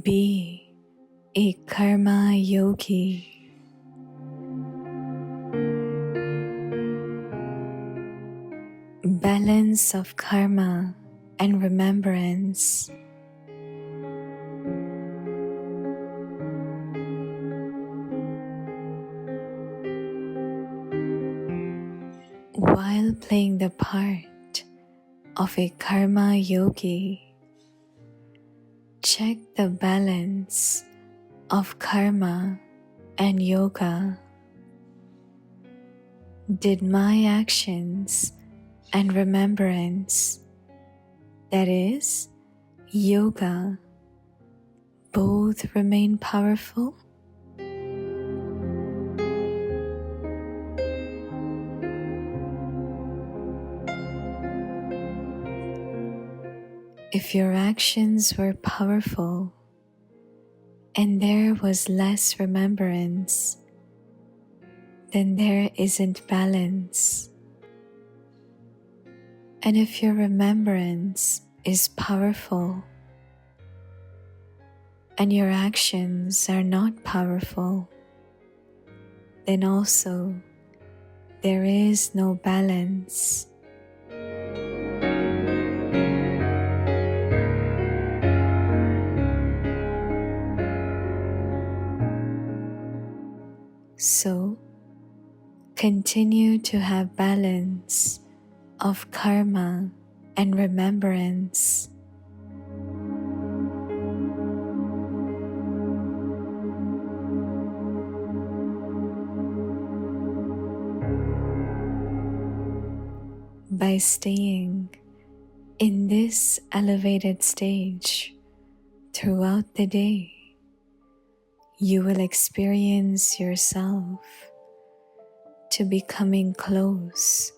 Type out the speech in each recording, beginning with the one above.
Be a karma yogi. Balance of karma and remembrance. While playing the part of a karma yogi, check the balance of karma and yoga. Did my actions and remembrance, that is, yoga, both remain powerful? If your actions were powerful and there was less remembrance, then there isn't balance. And if your remembrance is powerful and your actions are not powerful, then also there is no balance. So, continue to have balance of karma and remembrance. By staying in this elevated stage throughout the day, you will experience yourself to becoming close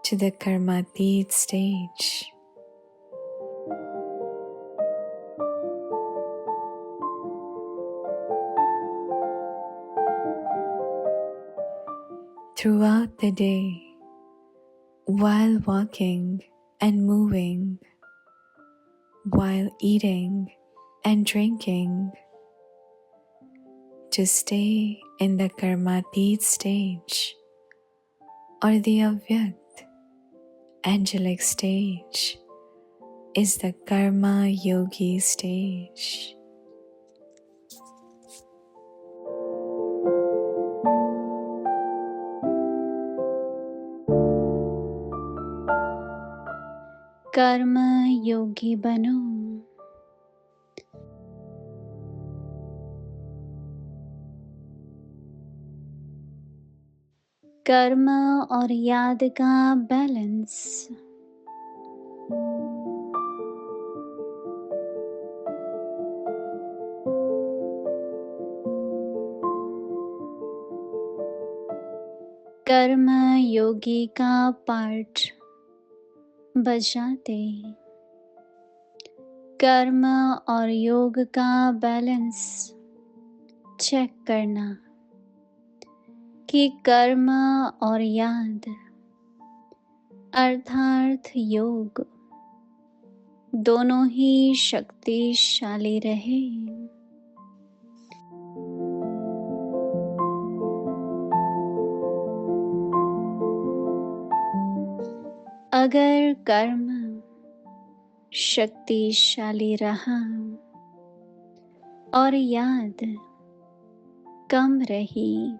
to the karmatit stage. Throughout the day, while walking and moving, while eating and drinking, to stay in the karmatit stage or the avyakt angelic stage is the karma yogi stage. कर्म योगी बनो। कर्म और याद का balance. कर्म योगी का part बजाते कर्म और योग का बैलेंस चेक करना कि कर्म और याद अर्थात योग दोनों ही शक्तिशाली रहे। अगर कर्म शक्तिशाली रहा और याद कम रही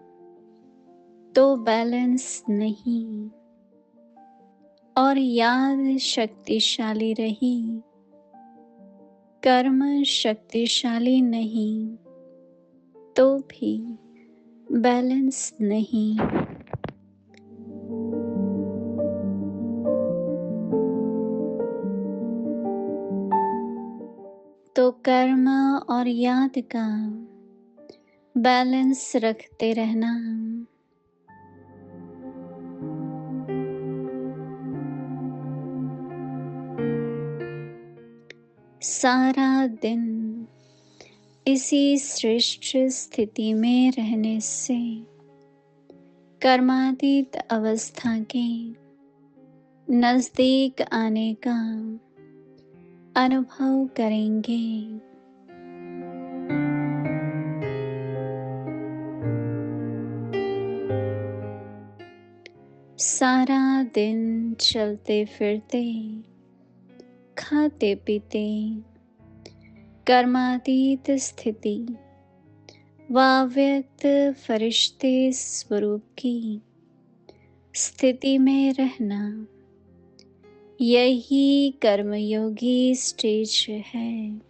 तो बैलेंस नहीं, और याद शक्तिशाली रही कर्म शक्तिशाली नहीं तो भी बैलेंस नहीं। तो कर्म और याद का बैलेंस रखते रहना। सारा दिन इसी श्रेष्ठ स्थिति में रहने से कर्मातीत अवस्था के नजदीक आने का अनुभव करेंगे। सारा दिन चलते फिरते, खाते पीते, कर्मातीत स्थिति व व्यक्त फरिश्ते स्वरूप की स्थिति में रहना, यही कर्मयोगी स्टेज है।